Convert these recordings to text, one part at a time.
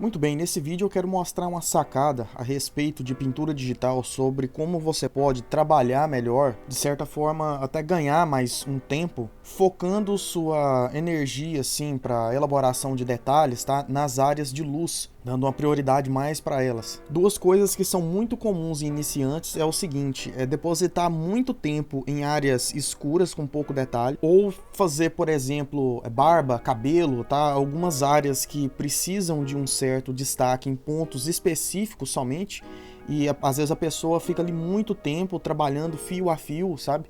Muito bem, nesse vídeo eu quero mostrar uma sacada a respeito de pintura digital sobre como você pode trabalhar melhor, de certa forma até ganhar mais um tempo, focando sua energia assim para elaboração de detalhes, tá? Nas áreas de luz, dando uma prioridade mais para elas. Duas coisas que são muito comuns em iniciantes é o seguinte, é depositar muito tempo em áreas escuras com pouco detalhe, ou fazer, por exemplo, barba, cabelo, tá? Algumas áreas que precisam de um certo destaque em pontos específicos somente, e às vezes a pessoa fica ali muito tempo trabalhando fio a fio, sabe?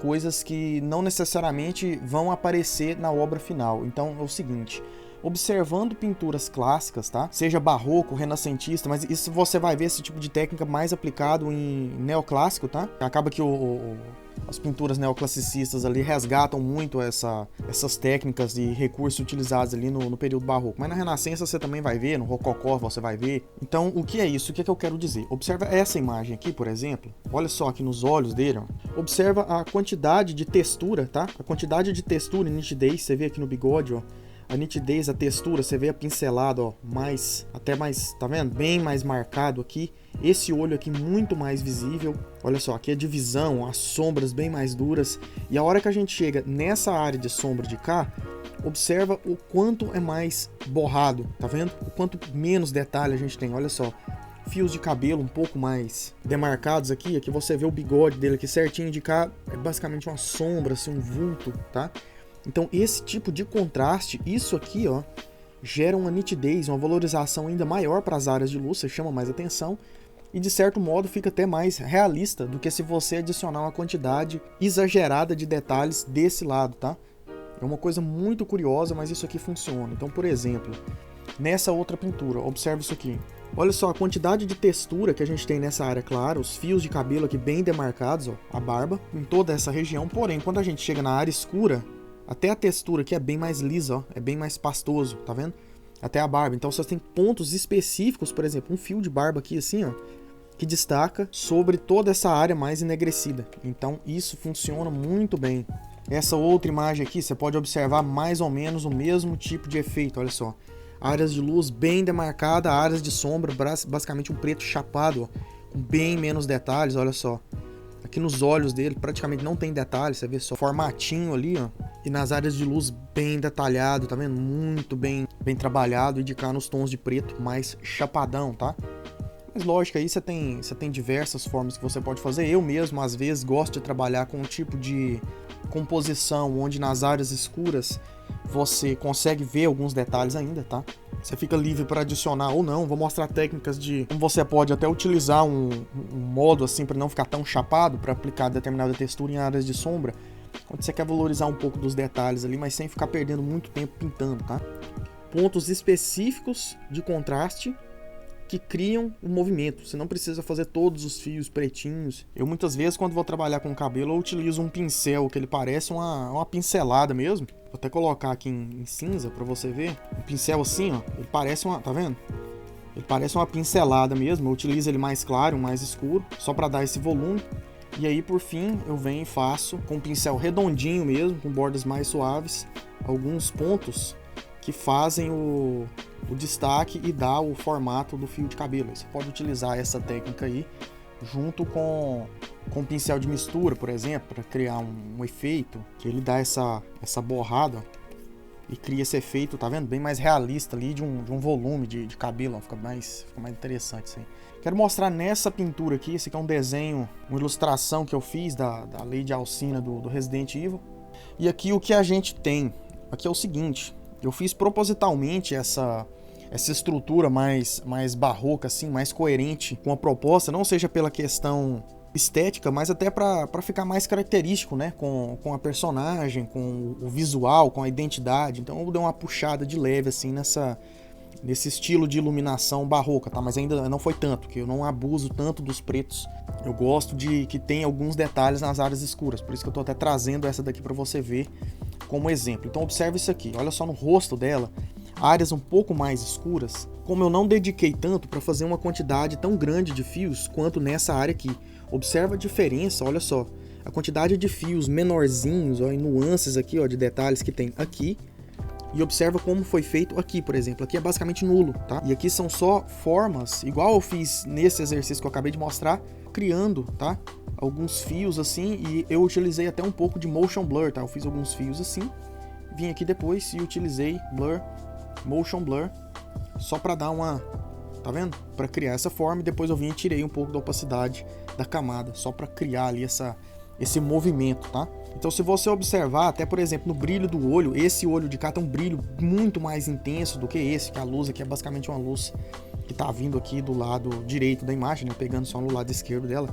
Coisas que não necessariamente vão aparecer na obra final. Então é o seguinte, observando pinturas clássicas, tá? Seja barroco, renascentista, mas isso você vai ver esse tipo de técnica mais aplicado em neoclássico, tá? Acaba que as pinturas neoclassicistas ali resgatam muito essas técnicas e recursos utilizados ali no período barroco. Mas na Renascença você também vai ver, no Rococó você vai ver. Então, o que é isso? O que é que eu quero dizer? Observa essa imagem aqui, por exemplo. Olha só aqui nos olhos dele, ó. Observa a quantidade de textura, tá? A quantidade de textura e nitidez, você vê aqui no bigode, ó. A nitidez, a textura, você vê a pincelada, ó, até mais, tá vendo? Bem mais marcado aqui. Esse olho aqui muito mais visível. Olha só, aqui a divisão, as sombras bem mais duras. E a hora que a gente chega nessa área de sombra de cá, observa o quanto é mais borrado, tá vendo? O quanto menos detalhe a gente tem, olha só. Fios de cabelo um pouco mais demarcados aqui. Aqui você vê o bigode dele aqui certinho de cá. É basicamente uma sombra, assim, um vulto, tá? Então esse tipo de contraste, isso aqui, ó, gera uma nitidez, uma valorização ainda maior para as áreas de luz, você chama mais atenção e de certo modo fica até mais realista do que se você adicionar uma quantidade exagerada de detalhes desse lado, tá? É uma coisa muito curiosa, mas isso aqui funciona. Então, por exemplo, nessa outra pintura, observe isso aqui. Olha só a quantidade de textura que a gente tem nessa área clara, os fios de cabelo aqui bem demarcados, ó, a barba, em toda essa região. Porém, quando a gente chega na área escura, até a textura aqui é bem mais lisa, ó, é bem mais pastoso, tá vendo? Até a barba. Então você tem pontos específicos, por exemplo, um fio de barba aqui assim, ó, que destaca sobre toda essa área mais enegrecida. Então isso funciona muito bem. Essa outra imagem aqui, você pode observar mais ou menos o mesmo tipo de efeito, olha só. Áreas de luz bem demarcadas, áreas de sombra, basicamente um preto chapado, ó, com bem menos detalhes, olha só. Aqui nos olhos dele praticamente não tem detalhes, você vê só formatinho ali, ó. E nas áreas de luz bem detalhado, tá vendo? Muito bem trabalhado e de cá nos tons de preto mais chapadão, tá? Mas lógico, aí você tem diversas formas que você pode fazer. Eu mesmo, às vezes, gosto de trabalhar com um tipo de composição onde nas áreas escuras você consegue ver alguns detalhes ainda, tá? Você fica livre para adicionar ou não. Vou mostrar técnicas de como você pode até utilizar um modo assim para não ficar tão chapado, para aplicar determinada textura em áreas de sombra, onde você quer valorizar um pouco dos detalhes ali, mas sem ficar perdendo muito tempo pintando, tá? Pontos específicos de contraste que criam o movimento. Você não precisa fazer todos os fios pretinhos. Eu muitas vezes, quando vou trabalhar com cabelo, eu utilizo um pincel que ele parece uma pincelada mesmo. Vou até colocar aqui em cinza para você ver. Um pincel assim, ó, ele parece tá vendo? Ele parece uma pincelada mesmo. Eu utilizo ele mais claro, mais escuro, só para dar esse volume. E aí, por fim, eu venho e faço com um pincel redondinho mesmo, com bordas mais suaves, alguns pontos que fazem o destaque e dá o formato do fio de cabelo. Você pode utilizar essa técnica aí junto com um pincel de mistura, por exemplo, para criar um efeito que ele dá essa borrada e cria esse efeito, tá vendo? Bem mais realista ali de um volume de cabelo, fica mais interessante isso aí. Quero mostrar nessa pintura aqui, esse aqui é um desenho, uma ilustração que eu fiz da Lady Alcina do Resident Evil. E aqui o que a gente tem, aqui é o seguinte, eu fiz propositalmente essa estrutura mais barroca, assim, mais coerente com a proposta, não seja pela questão estética, mas até para ficar mais característico, né, com a personagem, com o visual, com a identidade. Então eu dei uma puxada de leve assim nesse estilo de iluminação barroca, tá? Mas ainda não foi tanto, que eu não abuso tanto dos pretos. Eu gosto de que tenha alguns detalhes nas áreas escuras, por isso que eu tô até trazendo essa daqui para você ver como exemplo. Então observe isso aqui, olha só no rosto dela, áreas um pouco mais escuras, como eu não dediquei tanto para fazer uma quantidade tão grande de fios quanto nessa área aqui. Observa a diferença, olha só, a quantidade de fios menorzinhos, ó, e nuances aqui, ó, de detalhes que tem aqui e observa como foi feito aqui, por exemplo. Aqui é basicamente nulo, tá? E aqui são só formas, igual eu fiz nesse exercício que eu acabei de mostrar, criando, tá? Alguns fios assim, e eu utilizei até um pouco de motion blur, tá? Eu fiz alguns fios assim, vim aqui depois e utilizei blur, motion blur, só para dar uma, tá vendo? Para criar essa forma, e depois eu vim e tirei um pouco da opacidade da camada, só para criar ali esse movimento, tá? Então se você observar, até por exemplo, no brilho do olho, esse olho de cá tem um brilho muito mais intenso do que esse, que a luz aqui é basicamente uma luz que tá vindo aqui do lado direito da imagem, né? Pegando só no lado esquerdo dela.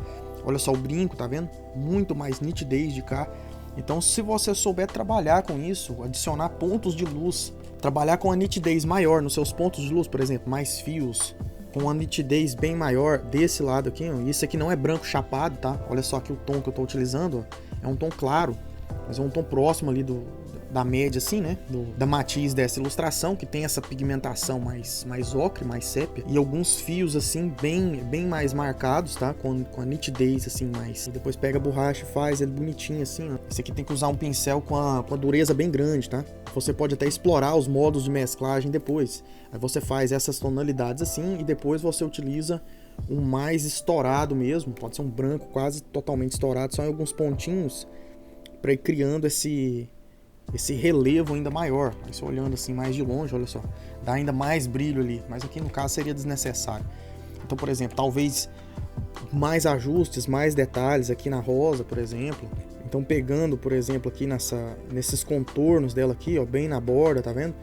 Olha só o brinco, tá vendo? Muito mais nitidez de cá. Então se você souber trabalhar com isso, adicionar pontos de luz, trabalhar com a nitidez maior nos seus pontos de luz, por exemplo, mais fios, com uma nitidez bem maior desse lado aqui, ó. Isso aqui não é branco chapado, tá? Olha só aqui o tom que eu tô utilizando, ó. É um tom claro, mas é um tom próximo ali da média, assim, né? Da matiz dessa ilustração, que tem essa pigmentação mais ocre, mais sépia. E alguns fios, assim, bem mais marcados, tá? Com a nitidez, assim, mais... E depois pega a borracha e faz ele bonitinho, assim, ó. Esse aqui tem que usar um pincel com a dureza bem grande, tá? Você pode até explorar os modos de mesclagem depois. Aí você faz essas tonalidades assim, e depois você utiliza um mais estourado mesmo. Pode ser um branco quase totalmente estourado, só em alguns pontinhos, para ir criando esse relevo ainda maior. Aí você olhando assim mais de longe, olha só, dá ainda mais brilho ali, mas aqui no caso seria desnecessário. Então, por exemplo, talvez mais ajustes, mais detalhes aqui na rosa, por exemplo. Então pegando, por exemplo, aqui nesses contornos dela aqui, ó, bem na borda, tá vendo?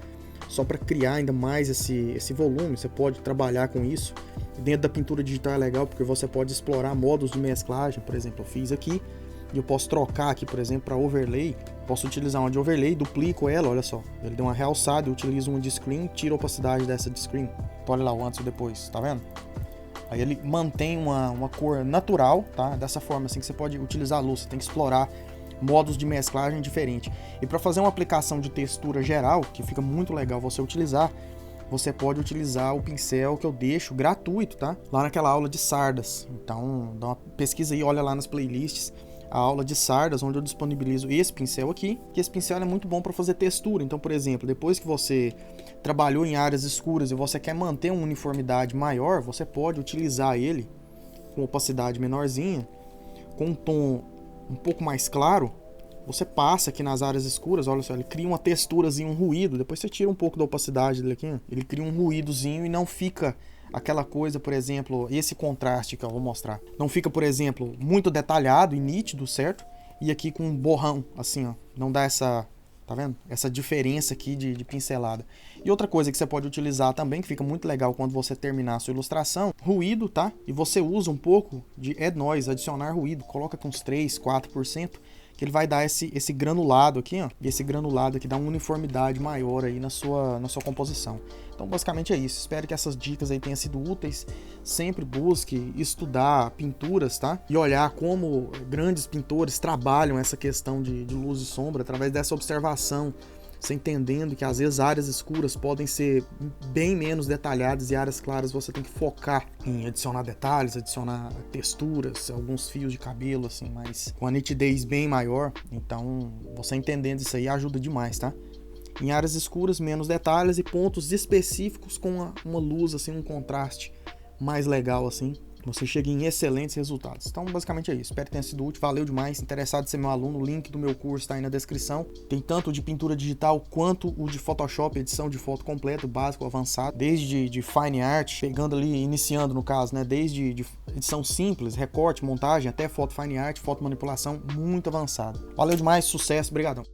Só para criar ainda mais esse volume, você pode trabalhar com isso. Dentro da pintura digital é legal porque você pode explorar modos de mesclagem. Por exemplo, eu fiz aqui e eu posso trocar aqui, por exemplo, para overlay. Posso utilizar uma de overlay, duplico ela, olha só. Ele deu uma realçada, eu utilizo uma de screen, tiro a opacidade dessa de screen. Então, olha lá o antes e o depois, tá vendo? Aí ele mantém uma cor natural, tá? Dessa forma assim que você pode utilizar a luz, você tem que explorar modos de mesclagem diferente. E para fazer uma aplicação de textura geral, que fica muito legal você utilizar, você pode utilizar o pincel que eu deixo gratuito, tá? Lá naquela aula de sardas. Então, dá uma pesquisa aí, olha lá nas playlists, a aula de sardas, onde eu disponibilizo esse pincel aqui, que esse pincel é muito bom para fazer textura. Então, por exemplo, depois que você trabalhou em áreas escuras e você quer manter uma uniformidade maior, você pode utilizar ele com opacidade menorzinha, com um tom um pouco mais claro. Você passa aqui nas áreas escuras, olha só, ele cria uma texturazinha, um ruído. Depois você tira um pouco da opacidade dele aqui, ó. Ele cria um ruídozinho e não fica aquela coisa, por exemplo, esse contraste que eu vou mostrar. Não fica, por exemplo, muito detalhado e nítido, certo? E aqui com um borrão, assim, ó. Não dá essa, tá vendo? Essa diferença aqui de pincelada. E outra coisa que você pode utilizar também, que fica muito legal quando você terminar a sua ilustração, ruído, tá? E você usa um pouco de Add Noise, adicionar ruído. Coloca com uns 3, 4%. Que ele vai dar esse granulado aqui, ó, e esse granulado aqui dá uma uniformidade maior aí na sua composição. Então basicamente é isso, espero que essas dicas aí tenham sido úteis. Sempre busque estudar pinturas, tá? E olhar como grandes pintores trabalham essa questão de luz e sombra através dessa observação. Você entendendo que às vezes áreas escuras podem ser bem menos detalhadas e áreas claras você tem que focar em adicionar detalhes, adicionar texturas, alguns fios de cabelo assim, mas com a nitidez bem maior. Então você entendendo isso aí ajuda demais, tá? Em áreas escuras, menos detalhes e pontos específicos com uma luz assim, um contraste mais legal assim. Você chega em excelentes resultados. Então, basicamente é isso. Espero que tenha sido útil. Valeu demais. Interessado em ser meu aluno, o link do meu curso está aí na descrição. Tem tanto de pintura digital quanto o de Photoshop, edição de foto completo, básico, avançado. Desde de Fine Art, pegando ali, iniciando no caso, né? Desde de edição simples, recorte, montagem, até foto Fine Art, foto manipulação, muito avançado. Valeu demais, sucesso, brigadão.